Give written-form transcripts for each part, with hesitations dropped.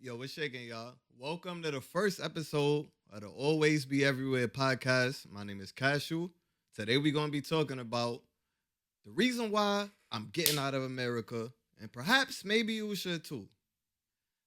Yo, what's shaking, y'all? Welcome to the first episode of the Always Be Everywhere podcast. My name is Cashew. Today we're going to be talking about the reason why I'm getting out of America, and perhaps maybe you should too.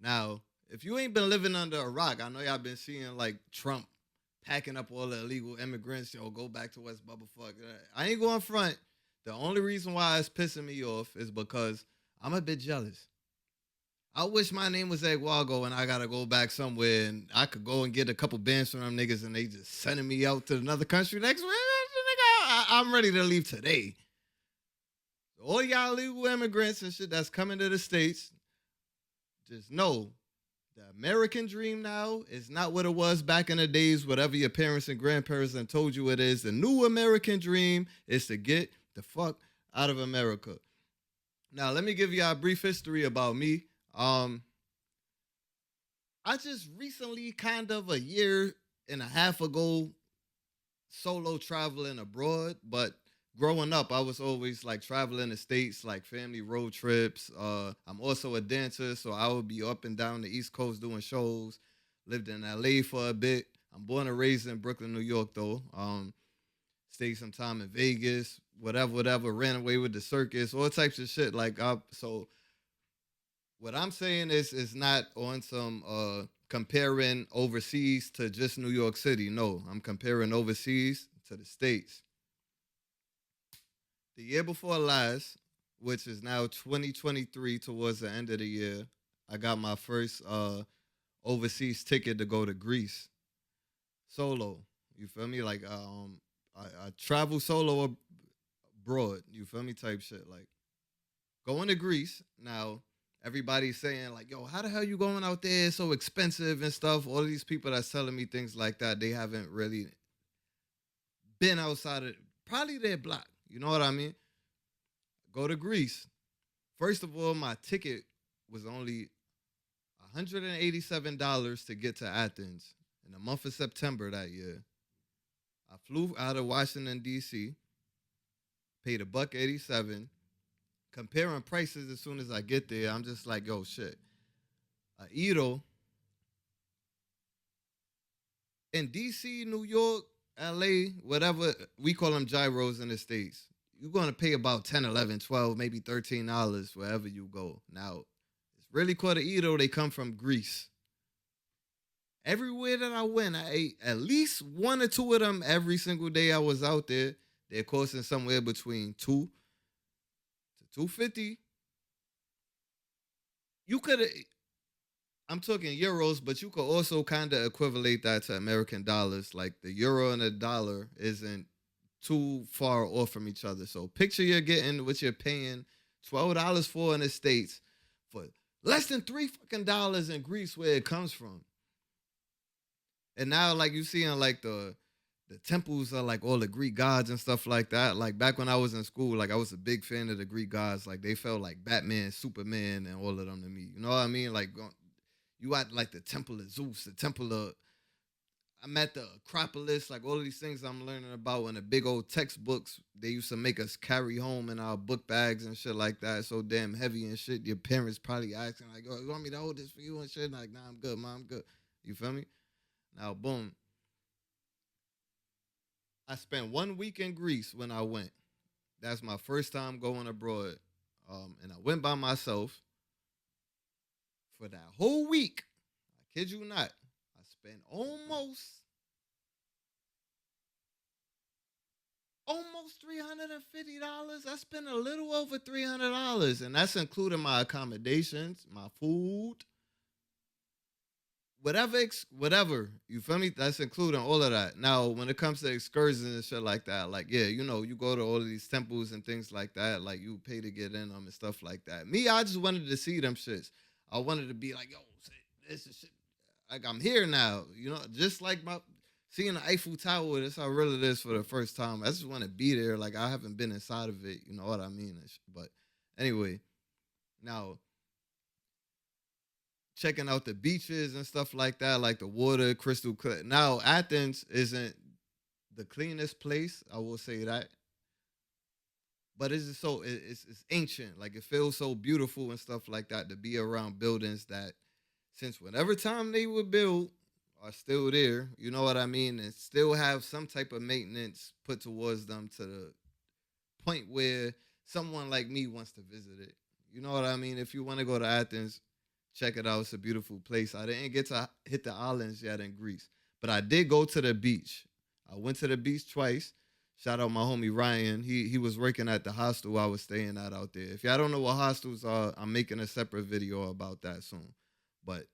Now, if you ain't been living under a rock, I know y'all been seeing like Trump packing up all the illegal immigrants, go back to West Bubblefuck. I ain't going front. The only reason why it's pissing me off is because I'm a bit jealous. I wish my name was Egwago and I gotta go back somewhere and I could go and get a couple bands from them niggas and they just sending me out to another country next week. I'm ready to leave today. All y'all illegal immigrants and shit that's coming to the States, just know the American dream now is not what it was back in the days, whatever your parents and grandparents have told you it is. The new American dream is to get the fuck out of America. Now, let me give you a brief history about me. Um, I just recently, kind of a year and a half ago, solo traveling abroad. But growing up, I was always like traveling the states, like family road trips. I'm also a dancer, so I would be up and down the East Coast doing shows. Lived in LA for a bit. I'm born and raised in Brooklyn, New York, though. Stayed some time in Vegas, whatever. Ran away with the circus, all types of shit. So what I'm saying is not on some comparing overseas to just New York City. No, I'm comparing overseas to the states. The year before last, which is now 2023, towards the end of the year, I got my first overseas ticket to go to Greece solo. You feel me? I travel solo abroad. You feel me? Type shit. Like going to Greece now. Everybody's saying like, "Yo, how the hell you going out there? It's so expensive and stuff." All of these people that's telling me things like that, they haven't really been outside of probably their block. You know what I mean? Go to Greece. First of all, my ticket was only $187 to get to Athens in the month of September that year. I flew out of Washington D.C., paid a buck 87. Comparing prices as soon as I get there, I'm just like, yo, shit. Edo in DC, New York, LA, whatever, we call them gyros in the States. You're going to pay about 10, 11, 12, maybe $13 wherever you go. Now, it's really called a Edo. They come from Greece. Everywhere that I went, I ate at least one or two of them every single day I was out there. They're costing somewhere between 250. You could I'm talking euros, but you could also kind of equivalent that to American dollars. Like the euro and the dollar isn't too far off from each other. So picture you're getting what you're paying $12 for in the States for less than $3 in Greece where it comes from. And now like you see in like the temples are like all the Greek gods and stuff like that. Like back when I was in school, like I was a big fan of the Greek gods. Like they felt like Batman, Superman, and all of them to me. You know what I mean? Like you at like the Temple of Zeus, the Temple of I'm at the Acropolis, like all of these things I'm learning about in the big old textbooks they used to make us carry home in our book bags and shit like that. So damn heavy and shit. Your parents probably asking like, "Oh, you want me to hold this for you and shit?" Like, nah, I'm good, mom, I'm good. You feel me? Now, boom. I spent 1 week in Greece when I went. That's my first time going abroad. And I went by myself for that whole week. I kid you not. I spent almost $350. I spent a little over $300. And that's including my accommodations, my food, whatever. You feel me? That's including all of that. Now, when it comes to excursions and shit like that, like yeah, you go to all of these temples and things like that. Like you pay to get in them and stuff like that. Me, I just wanted to see them shits. I wanted to be like, yo, this is shit. Like I'm here now. Just like my seeing the Eiffel Tower. That's how real it is for the first time. I just want to be there. Like I haven't been inside of it. You know what I mean? But anyway, now checking out the beaches and stuff like that, like the water crystal clear. Now Athens isn't the cleanest place, I will say that, but it's just it's ancient. Like it feels so beautiful and stuff like that to be around buildings that since whatever time they were built are still there, you know what I mean, and still have some type of maintenance put towards them to the point where someone like me wants to visit it. You know what I mean? If you want to go to Athens, check it out. It's a beautiful place. I didn't get to hit the islands yet in Greece, but I did go to the beach. I went to the beach twice. Shout out my homie Ryan. He was working at the hostel I was staying at out there. If y'all don't know what hostels are, I'm making a separate video about that soon. But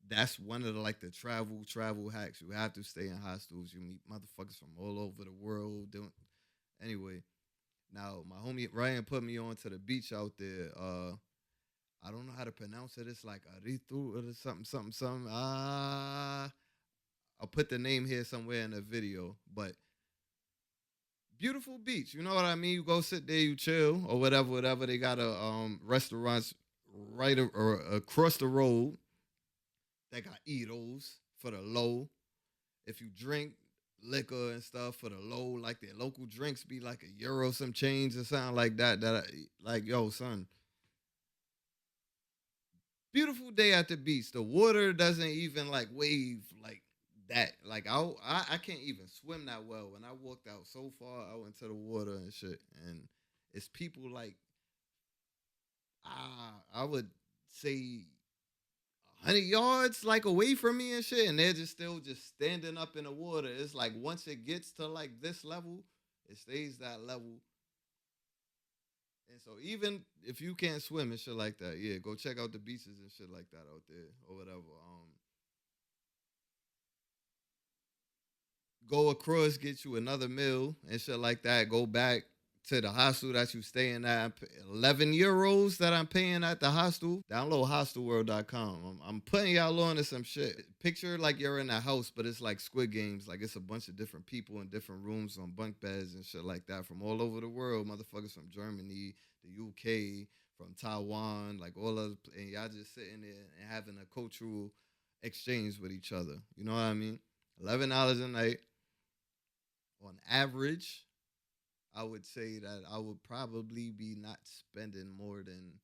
that's one of the like the travel hacks. You have to stay in hostels. You meet motherfuckers from all over the world. Doing anyway. Now my homie Ryan put me on to the beach out there. I don't know how to pronounce it. It's like Aritu or something. I'll put the name here somewhere in the video. But beautiful beach. You know what I mean? You go sit there, you chill or whatever. They got a restaurants right or across the road. They got Eatos for the low. If you drink liquor and stuff for the low, like their local drinks be like €1 some change or something like that. Like yo son, beautiful day at the beach. The water doesn't even like wave like that. Like I can't even swim that well. When I walked out so far out into the water and shit, and it's people like I would say 100 yards like away from me and shit, and they're just still just standing up in the water. It's like once it gets to like this level, it stays that level. And so even if you can't swim and shit like that, yeah, go check out the beaches and shit like that out there or whatever. Go across, get you another meal and shit like that. Go back to the hostel that you staying at. €11 that I'm paying at the hostel. Download hostelworld.com. I'm putting y'all on to some shit. Picture like you're in a house, but it's like Squid Games. Like it's a bunch of different people in different rooms on bunk beds and shit like that from all over the world. Motherfuckers from Germany, the UK, from Taiwan, like all of, and y'all just sitting there and having a cultural exchange with each other. You know what I mean? $11 a night on average. I would say that I would probably be not spending more than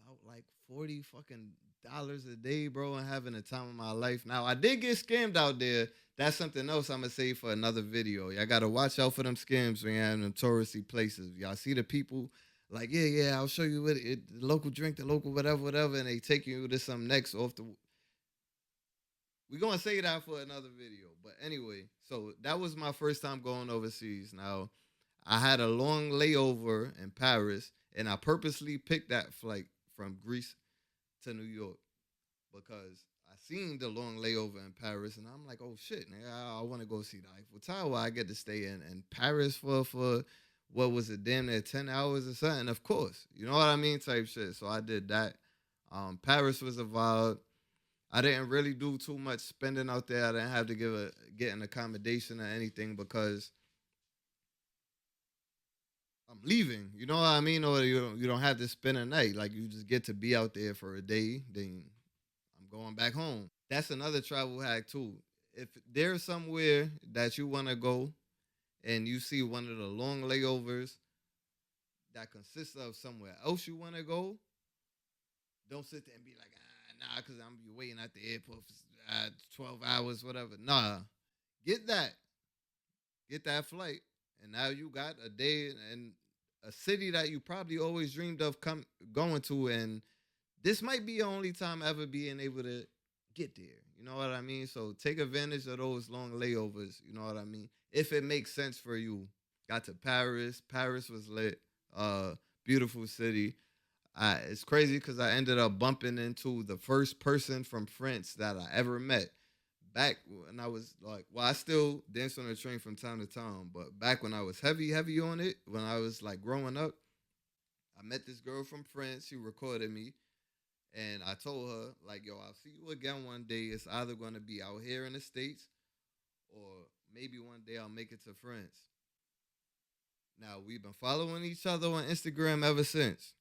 about like 40 fucking dollars a day, bro, and having the time of my life. Now I did get scammed out there. That's something else I'm gonna say for another video. Y'all gotta watch out for them scams when you're in them touristy places. Y'all see the people like, yeah, I'll show you what the local drink, the local whatever, and they take you to some next off the. We're gonna say that for another video. But anyway, so that was my first time going overseas. Now I had a long layover in Paris, and I purposely picked that flight from Greece to New York because I seen the long layover in Paris, and I'm like, oh shit, nigga, I want to go see the Eiffel Tower. I get to stay in Paris for what was it, damn near 10 hours or something. Of course, you know what I mean, type shit. So I did that. Paris was a vibe. I didn't really do too much spending out there. I didn't have to get an accommodation or anything because I'm leaving. You know what I mean? Or you don't have to spend a night. Like you just get to be out there for a day. Then I'm going back home. That's another travel hack too. If there's somewhere that you want to go and you see one of the long layovers that consists of somewhere else you want to go, don't sit there and be like, nah, because I'm be waiting at the airport for 12 hours, whatever. Nah, get that. Get that flight. And now you got a day in a city that you probably always dreamed of going to. And this might be your only time ever being able to get there. You know what I mean? So take advantage of those long layovers. You know what I mean? If it makes sense for you. Got to Paris. Paris was lit. Beautiful city. It's crazy because I ended up bumping into the first person from France that I ever met. Back when I was like, well, I still dance on the train from time to time, but back when I was heavy on it, when I was like growing up, I met this girl from France. She recorded me, and I told her like, yo, I'll see you again one day. It's either gonna be out here in the States, or maybe one day I'll make it to France. Now we've been following each other on Instagram ever since.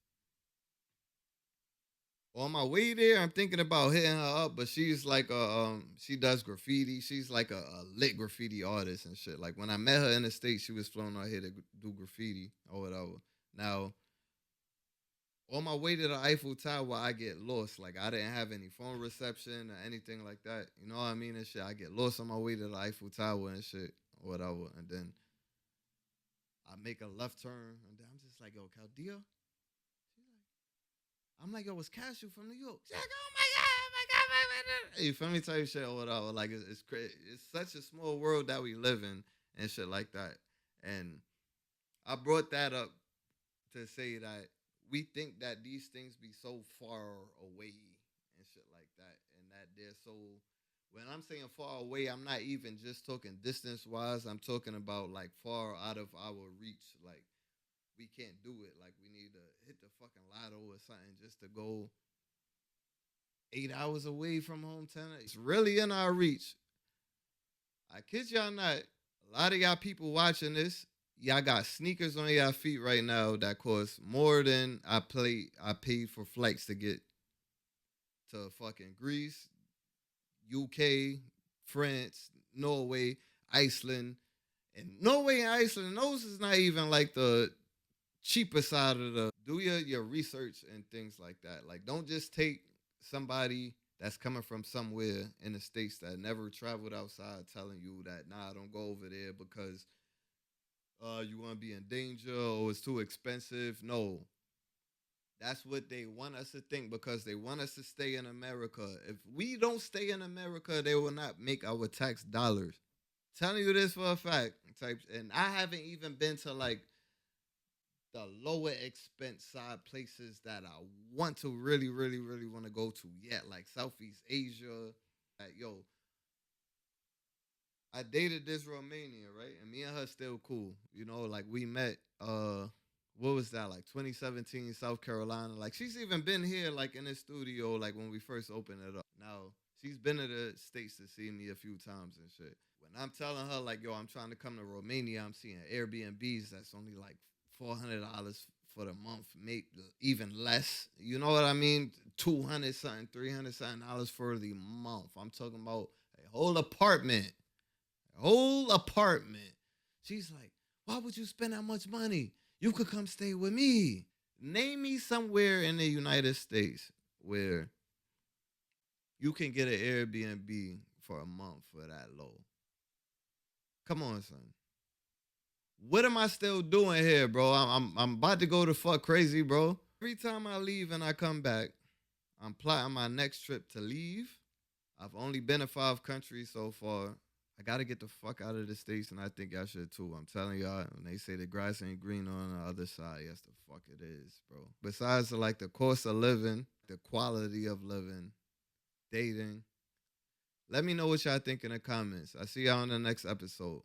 On my way there, I'm thinking about hitting her up, but she's like she does graffiti. She's like a lit graffiti artist and shit. Like when I met her in the States, she was flown out here to do graffiti or whatever. Now On my way to the Eiffel Tower, I get lost. Like I didn't have any phone reception or anything like that. You know what I mean? And shit. I get lost on my way to the Eiffel Tower and shit, or whatever. And then I make a left turn, and then I'm just like, yo, Caldia. I'm like, yo, it's Cashew from New York. She's like, oh my god, oh my god, oh my god. You feel me? Type shit or whatever. Like it's crazy. It's such a small world that we live in and shit like that. And I brought that up to say that we think that these things be so far away and shit like that, and that they're so. When I'm saying far away, I'm not even just talking distance wise. I'm talking about like far out of our reach. Like we can't do it. Like we need to hit the fucking lotto or something just to go 8 hours away from hometown. It's really in our reach. I kid y'all not. A lot of y'all people watching this, y'all got sneakers on y'all feet right now that cost more than I paid for flights to get to fucking Greece, UK, France, Norway, Iceland. And Norway and Iceland, those is not even like the cheaper side of the. Do your research and things like that. Like don't just take somebody that's coming from somewhere in the states that never traveled outside telling you that nah, don't go over there because you want to be in danger or it's too expensive. No, that's what they want us to think because they want us to stay in America. If we don't stay in America, they will not make our tax dollars. Telling you this for a fact. Type, and I haven't even been to like the lower expense side places that I want to really, really, really want to go to yet, like Southeast Asia. Yo, I dated this Romanian, right? And me and her still cool. You know, like we met what was that, like 2017, South Carolina. Like she's even been here like in the studio, like when we first opened it up. Now she's been to the States to see me a few times and shit. When I'm telling her, like, yo, I'm trying to come to Romania, I'm seeing Airbnbs that's only like $400 for the month, make even less. You know what I mean? 200 something, 300 something dollars for the month. I'm talking about a whole apartment. Whole apartment. She's like, why would you spend that much money? You could come stay with me. Name me somewhere in the United States where you can get an Airbnb for a month for that low. Come on, son. What am I still doing here, bro? I'm about to go to fuck crazy, bro. Every time I leave and I come back, I'm plotting my next trip to leave. I've only been to 5 countries so far. I gotta get the fuck out of the States, and I think y'all should too. I'm telling y'all, when they say the grass ain't green on the other side, yes, the fuck it is, bro. Besides, like, the cost of living, the quality of living, dating. Let me know what y'all think in the comments. I see y'all on the next episode.